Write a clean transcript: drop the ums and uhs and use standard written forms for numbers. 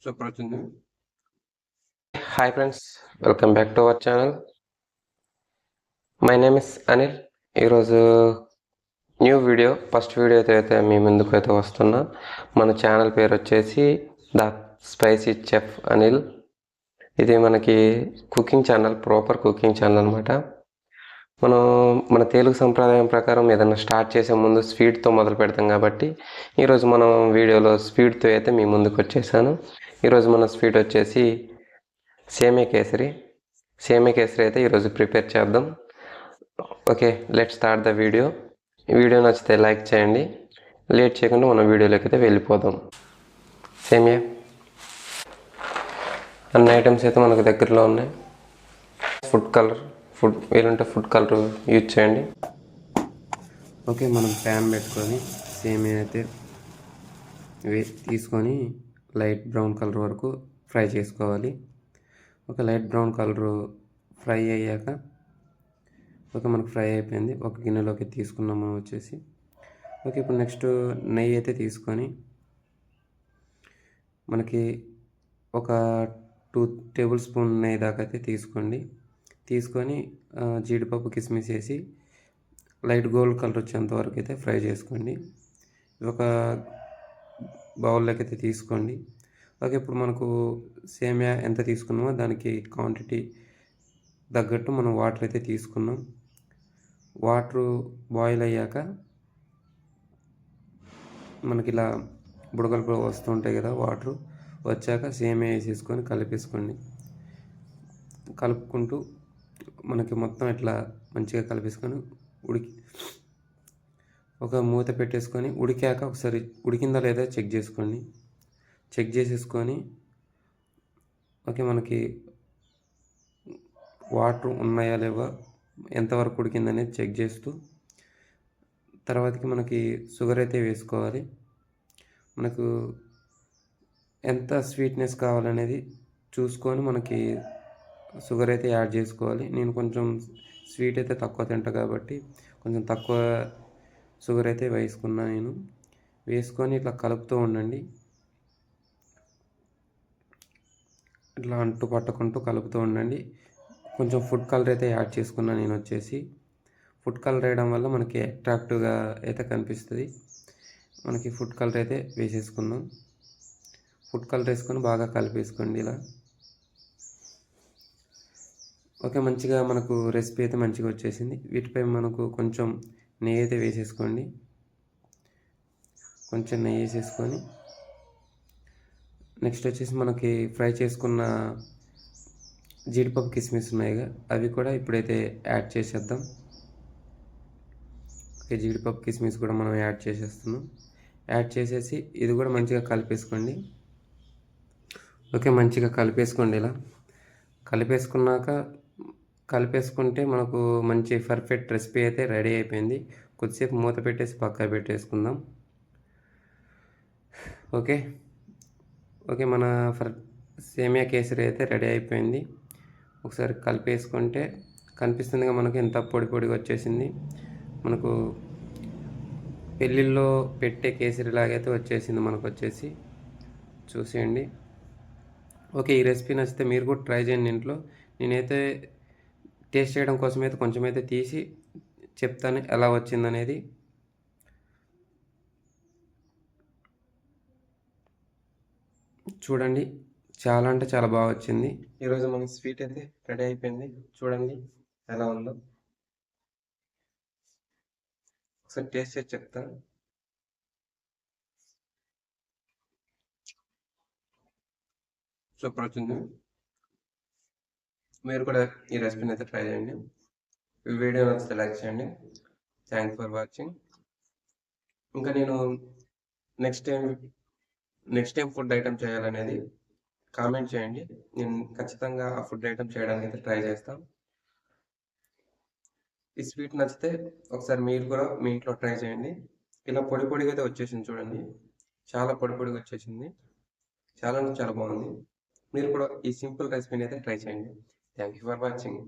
సుప్రచుంది. Hi friends, welcome back to our channel. My name is Anil. ఈరోజు first వీడియోతో అయితే మీ ముందుకు అయితే వస్తున్నా. మన ఛానల్ పేరు వచ్చేసి ద స్పైసీ చెఫ్ అనిల్. ఇది మనకి cooking channel, proper cooking channel అనమాట. మన తెలుగు సంప్రదాయం ప్రకారం ఏదైనా స్టార్ట్ చేసే ముందు స్వీట్తో మొదలు పెడతాం కాబట్టి ఈరోజు మనం వీడియోలో స్వీట్తో అయితే మీ ముందుకు వచ్చేసాను. ఈరోజు మన స్వీట్ వచ్చేసి సేమియా కేసరి అయితే ఈరోజు ప్రిపేర్ చేద్దాం. Okay, let start the video. ఈ వీడియో నచ్చితే లైక్ చేయండి. లేట్ చేయకుండా మన వీడియోలోకి అయితే వెళ్ళిపోదాం. సేమియా అన్ని ఐటమ్స్ అయితే మనకు దగ్గరలో ఉన్నాయి. వీలుంటే ఫుడ్ కలర్ యూజ్ చేయండి. ఓకే, మనం ప్యాన్ పెట్టుకొని సేమియా అయితే తీసుకొని లైట్ బ్రౌన్ కలర్ వరకు ఫ్రై చేసుకోవాలి. ఒక లైట్ బ్రౌన్ కలర్ ఫ్రై అయ్యాక మనకు ఫ్రై అయిపోయింది. ఒక గిన్నెలోకి తీసుకున్నాము వచ్చేసి. ఓకే, ఇప్పుడు నెక్స్ట్ నెయ్యి అయితే తీసుకొని మనకి ఒక 2 టేబుల్ స్పూన్ నెయ్యి దాకా అయితే తీసుకొని జీడిపప్పు కిస్మిస్ వేసి లైట్ గోల్డ్ కలర్ వచ్చేంత వరకు అయితే ఫ్రై చేసుకోండి. ఒక బౌల్లోకి అయితే తీసుకోండి. ఓకే, ఇప్పుడు మనకు సేమియా ఎంత తీసుకున్నామో దానికి క్వాంటిటీ తగ్గట్టు మనం వాటర్ అయితే తీసుకున్నాం. వాటర్ బాయిల్ అయ్యాక మనకి ఇలా బుడగలు వస్తుంటాయి కదా, వాటర్ వచ్చాక సేమియా వేసేసుకొని కలుపుకుంటూ మనకి మొత్తం ఇట్లా మంచిగా కలిపేసుకొని ఒక మూత పెట్టేసుకొని ఉడికాక ఒకసారి ఉడికిందా లేదా చెక్ చేసేసుకొని ఓకే, మనకి వాటర్ ఉన్నాయా లేవా, ఎంతవరకు ఉడికిందనేది చెక్ చేస్తూ తర్వాతకి మనకి షుగర్ అయితే వేసుకోవాలి. మనకు ఎంత స్వీట్నెస్ కావాలనేది చూసుకొని మనకి షుగర్ అయితే యాడ్ చేసుకోవాలి. నేను కొంచెం స్వీట్ అయితే తక్కువ తింటా కాబట్టి కొంచెం తక్కువ షుగర్ అయితే వేసుకొని ఇట్లా కలుపుతూ ఉండండి. ఇట్లా అంటు పట్టుకుంటూ కలుపుతూ ఉండండి. కొంచెం ఫుడ్ కలర్ అయితే యాడ్ చేసుకున్నాను నేను వచ్చేసి. ఫుడ్ కలర్ వేయడం వల్ల మనకి అట్రాక్టివ్గా అయితే కనిపిస్తుంది. మనకి ఫుడ్ కలర్ అయితే వేసేసుకుందాం. ఫుడ్ కలర్ వేసుకొని బాగా కలిపేసుకోండి ఇలా. ఓకే, మంచిగా మనకు రెసిపీ అయితే మంచిగా వచ్చేసింది. వీటిపై మనకు కొంచెం నెయ్యి అయితే వేసేసుకోండి. కొంచెం నెయ్యి వేసేసుకొని నెక్స్ట్ వచ్చేసి మనకి ఫ్రై చేసుకున్న జీడిపప్పు కిస్మిస్ ఉన్నాయిగా, అవి కూడా ఇప్పుడైతే యాడ్ చేసేద్దాం. ఓకే, జీడిపప్పు కిస్మిస్ కూడా మనం యాడ్ చేసేస్తున్నాం. యాడ్ చేసేసి ఇది కూడా మంచిగా కలిపేసుకోండి. ఓకే, మంచిగా కలిపేసుకోండి ఇలా. కలిపేసుకుంటే మనకు మంచి పర్ఫెక్ట్ రెసిపీ అయితే రెడీ అయిపోయింది. కొద్దిసేపు మూత పెట్టేసి పక్కన పెట్టేసుకుందాం. ఓకే, మన సేమియా కేసరి అయితే రెడీ అయిపోయింది. ఒకసారి కలిపేసుకుంటే కనిపిస్తుందిగా మనకు ఎంత పొడిగా వచ్చేసింది. మనకు పెళ్ళిళ్ళలో పెట్టే కేసరి లాగైతే వచ్చేసింది మనకు వచ్చేసి. చూసేయండి. ఓకే, ఈ రెసిపీ నచ్చితే మీరు కూడా ట్రై చేయండి ఇంట్లో. నేనైతే టేస్ట్ చేయడం కోసం అయితే కొంచెం అయితే తీసి చెప్తాను ఎలా వచ్చిందనేది. చూడండి, చాలా అంటే చాలా బాగా వచ్చింది. ఈరోజు మన స్వీట్ అయితే రెడీ అయిపోయింది. చూడండి ఎలా ఉందో. ఒకసారి టేస్ట్ చేసి చెప్తాను. సూపర్ వచ్చింది. మీరు కూడా ఈ రెసిపీని అయితే ట్రై చేయండి. ఈ వీడియో నచ్చితే లైక్ చేయండి. Thanks for watching. ఇంకా నేను నెక్స్ట్ టైం ఫుడ్ ఐటమ్ చేయాలనేది కామెంట్ చేయండి. నేను ఖచ్చితంగా ఆ ఫుడ్ ఐటమ్ చేయడానికి అయితే ట్రై చేస్తాను. ఈ స్వీట్ నచ్చితే ఒకసారి మీరు కూడా మీ ఇంట్లో ట్రై చేయండి. ఇలా పొడిగా అయితే వచ్చేసింది చూడండి. చాలా పొడిగా వచ్చేసింది. చాలా అంటే చాలా బాగుంది. మీరు కూడా ఈ సింపుల్ రెసిపీని అయితే ట్రై చేయండి. Thank you for watching.